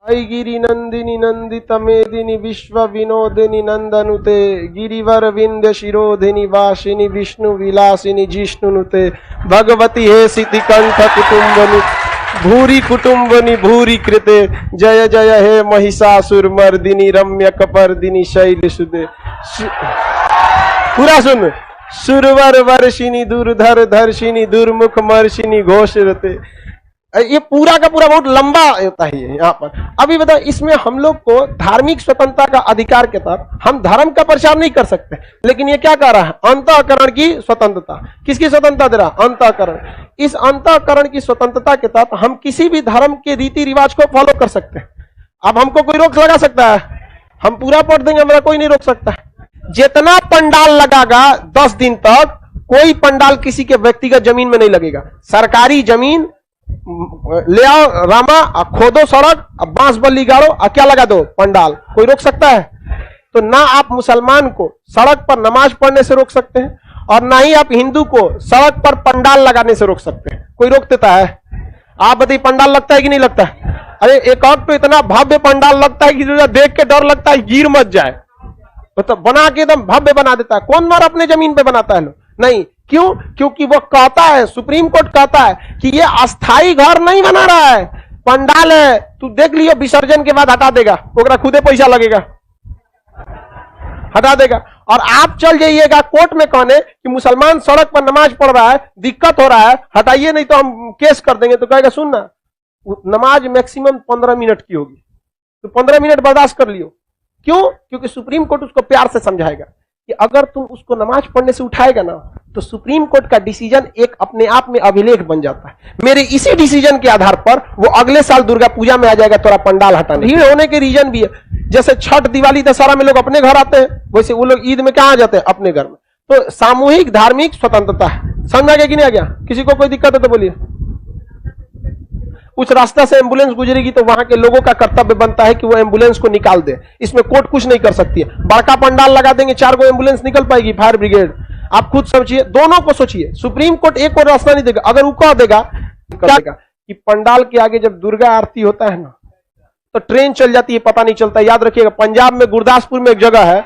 आई गिरि नंदिनी नंदित मेदिनी विश्व विनोदिनी नंदनुते गिरिवर विंध्य शिरोधिनी वासिनी विष्णु विलासिनी जिष्णुनुते भगवती हे सिति कंठ कुटुंबनी भूरी कुटुंबनी भूरी कृते जय जय हे महिषासुर मर्दिनी रम्य कपर्दिनी शैल सुदे। पूरा सुन। सुरवर वर्षिनी दुर्धर धर्षिनी दुर्मुख मर्षिनी घोषरते। ये पूरा का पूरा बहुत लंबा होता है यहाँ पर। अभी बताओ, इसमें हम लोग को धार्मिक स्वतंत्रता का अधिकार के तहत हम धर्म का प्रचार नहीं कर सकते, लेकिन ये क्या कह रहा है? अंतःकरण की स्वतंत्रता। किसकी स्वतंत्रता दे रहा? अंतःकरण। इस अंतःकरण की स्वतंत्रता के तहत हम किसी भी धर्म के रीति रिवाज को फॉलो कर सकते हैं। अब हमको कोई रोक लगा सकता है? हम पूरा पढ़ देंगे, हमारा कोई नहीं रोक सकता। जितना पंडाल लगागा 10 दिन तक, कोई पंडाल किसी के व्यक्तिगत जमीन में नहीं लगेगा। सरकारी जमीन ले आओ, रामा, खोदो सड़क, बांस बल्ली गाड़ो, क्या लगा दो पंडाल। कोई रोक सकता है? तो ना आप मुसलमान को सड़क पर नमाज पढ़ने से रोक सकते हैं, और ना ही आप हिंदू को सड़क पर पंडाल लगाने से रोक सकते हैं। कोई रोक देता है? आप बताइए, पंडाल लगता है कि नहीं लगता है? अरे एक और तो इतना भव्य पंडाल लगता है कि देख के डर लगता है गिर मत जाए। तो बना के एकदम भव्य बना देता है। कौन मार अपने जमीन पे बनाता है? नहीं। क्यों? क्योंकि वो कहता है, सुप्रीम कोर्ट कहता है कि ये अस्थाई घर नहीं बना रहा है, पंडाल है। तू देख लियो, विसर्जन के बाद हटा देगा, ओकरा खुदे पैसा लगेगा, हटा देगा। और आप चल जाइएगा कोर्ट में कहने कि मुसलमान सड़क पर नमाज पढ़ रहा है, दिक्कत हो रहा है, हटाइए नहीं तो हम केस कर देंगे। तो कहेगा सुन ना, नमाज मैक्सिमम 15 मिनट की होगी, तो 15 मिनट बर्दाश्त कर लियो। क्यों? क्योंकि सुप्रीम कोर्ट उसको प्यार से समझाएगा कि अगर तुम उसको नमाज पढ़ने से उठाएगा ना, तो सुप्रीम कोर्ट का डिसीजन एक अपने आप में अभिलेख बन जाता है। मेरे इसी डिसीजन के आधार पर वो अगले साल दुर्गा पूजा में आ जाएगा तोरा पंडाल हटाने। भीड़ होने के रीजन भी है। जैसे छठ, दिवाली, दशहरा में लोग अपने घर आते हैं, वैसे वो लोग ईद में कहां जाते हैं? अपने घर में। तो सामूहिक धार्मिक स्वतंत्रता है। समझ आ गया कि नहीं आ गया? किसी को कोई दिक्कत है तो बोलिए। उस रास्ता से एम्बुलेंस गुजरेगी तो वहां के लोगों का कर्तव्य बनता है कि वो एम्बुलेंस को निकाल दे। इसमें कोर्ट कुछ नहीं कर सकती है। बड़का पंडाल लगा देंगे, 4 गो एम्बुलेंस निकल पाएगी, फायर ब्रिगेड। आप खुद सोचिए, दोनों को सोचिए। सुप्रीम कोर्ट एक और रास्ता नहीं देगा। अगर वो कह देगा कि पंडाल के आगे जब दुर्गा आरती होता है ना, तो ट्रेन चल जाती है, पता नहीं चलता। याद रखिएगा, पंजाब में गुरदासपुर में एक जगह है,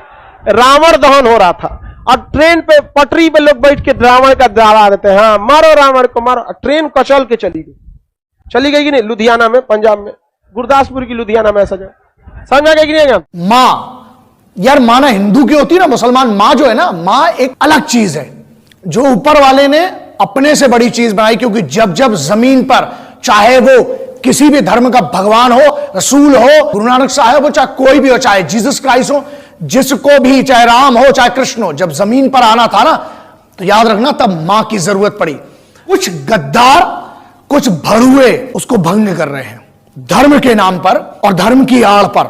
रावण दहन हो रहा था, और ट्रेन पे पटरी पे लोग बैठ के रावण का दावा देते हैं, हाँ मारो रावण को मारो। ट्रेन कचल के चली गई कि नहीं? लुधियाना में, पंजाब में, गुरदासपुर की लुधियाना में ऐसा जगह। समझ आ गया कि नहीं? मां, यार मां ना हिंदू की होती है ना, मुसलमान। मां जो है ना, मां एक अलग चीज है जो ऊपर वाले ने अपने से बड़ी चीज बनाई। क्योंकि जब जब जमीन पर, चाहे वो किसी भी धर्म का भगवान हो, रसूल हो, गुरु नानक साहब हो, चाहे कोई भी हो, चाहे जीसस क्राइस्ट हो, जिसको भी, चाहे राम हो, चाहे कृष्ण हो, जब जमीन पर आना था ना, तो याद रखना तब मां की जरूरत पड़ी। कुछ गद्दार, कुछ भड़ुए उसको भंग कर रहे हैं धर्म के नाम पर और धर्म की आड़ पर।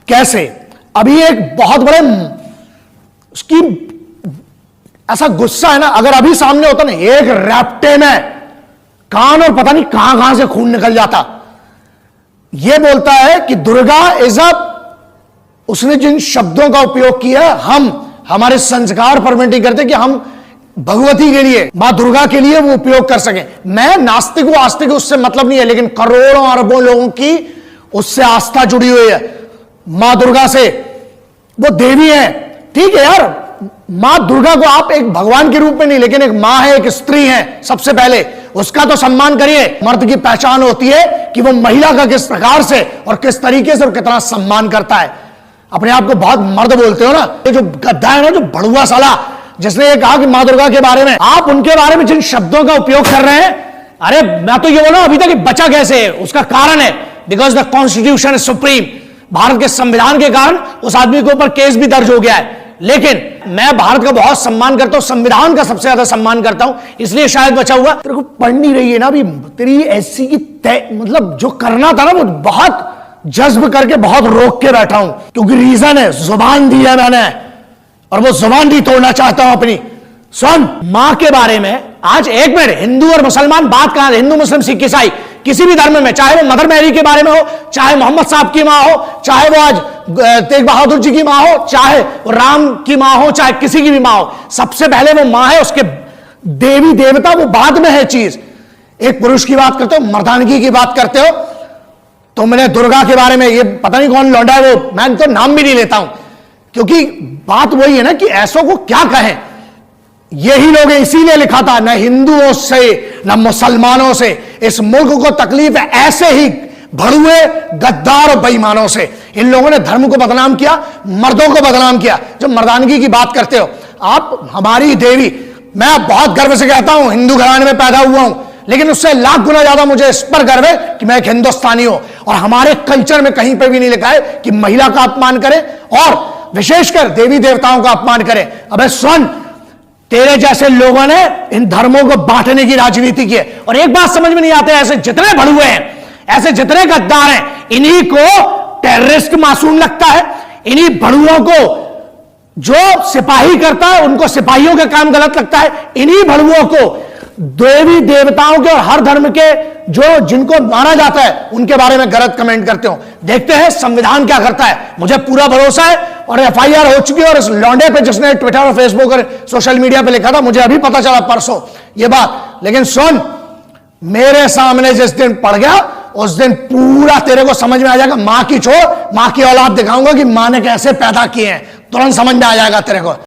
कैसे? अभी एक बहुत बड़े उसकी ऐसा गुस्सा है ना, अगर अभी सामने होता ना, एक रैप्टे में कान और पता नहीं कहां कहां से खून निकल जाता। यह बोलता है कि दुर्गा इज अ, उसने जिन शब्दों का उपयोग किया, हम हमारे संस्कार परमिट नहीं करते कि हम भगवती के लिए, मां दुर्गा के लिए वो उपयोग कर सके। मैं नास्तिक हूं, आस्तिक हूं, उससे मतलब नहीं है, लेकिन करोड़ों अरबों लोगों की उससे आस्था जुड़ी हुई है मां दुर्गा से। वो देवी है, ठीक है यार, मां दुर्गा को आप एक भगवान के रूप में नहीं, लेकिन एक मां है, एक स्त्री है। सबसे पहले उसका तो सम्मान करिए। मर्द की पहचान होती है कि वो महिला का किस प्रकार से और किस तरीके से और कितना सम्मान करता है। अपने आप को बहुत मर्द बोलते हो ना, ये जो गद्दा है ना, जो भड़ुआ साला, जिसने ये कहा कि मां दुर्गा के बारे में, आप उनके बारे में जिन शब्दों का उपयोग कर रहे हैं, अरे मैं तो ये बोला अभी तक बचा कैसे है? उसका कारण है because the constitution is supreme. Bharat के संविधान के कारण उस आदमी के ऊपर केस भी दर्ज हो गया है। लेकिन मैं भारत का बहुत सम्मान करता हूं, संविधान का सबसे ज्यादा सम्मान करता हूं, इसलिए शायद बचा हुआ। तेरे को पढ़ नहीं रही है ना अभी, तेरी ऐसी की मतलब जो करना था ना, वो बहुत जज्ब करके बहुत रोक के बैठा हूं। क्योंकि रीजन है, जुबान दी है मैंने, और वो जुबान भी तोड़ना चाहता हूं अपनी। सुन, मां के बारे में आज एक मिनट, हिंदू और मुसलमान बात कहां, हिंदू मुस्लिम सिख ईसाई किसी भी धर्म में, चाहे वो मदर मैरी के बारे में हो, चाहे मोहम्मद साहब की मां हो, चाहे वो आज तेग बहादुर जी की मां हो, चाहे वो राम की मां हो, चाहे किसी की भी मां हो, सबसे पहले वो मां है। उसके देवी देवता वो बाद में है चीज। एक पुरुष की बात करते हो, मर्दानगी की बात करते हो, तुमने दुर्गा के बारे में, ये पता नहीं कौन लौंडा है वो, मैं तो नाम भी नहीं लेता हूं, क्योंकि बात वही है ना कि ऐसों को क्या कहें। यही लोग इसीलिए लिखा था, न हिंदुओं से न मुसलमानों से इस मुल्क को तकलीफ है, ऐसे ही भड़ुए गद्दार और बेईमानों से। इन लोगों ने धर्म को बदनाम किया, मर्दों को बदनाम किया। जब मर्दानगी की बात करते हो आप, हमारी देवी, मैं बहुत गर्व से कहता हूं हिंदू घराने में पैदा हुआ हूं, लेकिन उससे लाख गुना ज्यादा मुझे इस पर गर्व है कि मैं एक हिंदुस्तानी हूं। और हमारे कल्चर में कहीं पर भी नहीं लिखा है कि महिला का अपमान करें और विशेषकर देवी देवताओं का अपमान करें। अबे सुन, तेरे जैसे लोगों ने इन धर्मों को बांटने की राजनीति की है। और एक बात समझ में नहीं आते, ऐसे जितने भड़ुए हैं, ऐसे जितने गद्दार हैं, इन्हीं को टेररिस्ट मासूम लगता है। इन्हीं भड़ुओं को जो सिपाही करता है उनको सिपाहियों का काम गलत लगता है। इन्हीं भड़ुओं को देवी देवताओं के और हर धर्म के जो जिनको माना जाता है उनके बारे में गलत कमेंट करते हो। देखते हैं संविधान क्या करता है। मुझे पूरा भरोसा है और एफआईआर हो चुकी है। और इस लौंडे पे जिसने ट्विटर और फेसबुक और सोशल मीडिया पे लिखा था, मुझे अभी पता चला परसों ये बात। लेकिन सुन, मेरे सामने जिस दिन पड़ गया उस दिन पूरा तेरे को समझ में आ जाएगा। मां की छोड़, मां की औलाद दिखाऊंगा कि मां ने कैसे पैदा किए हैं, तुरंत समझ में आ जाएगा तेरे को।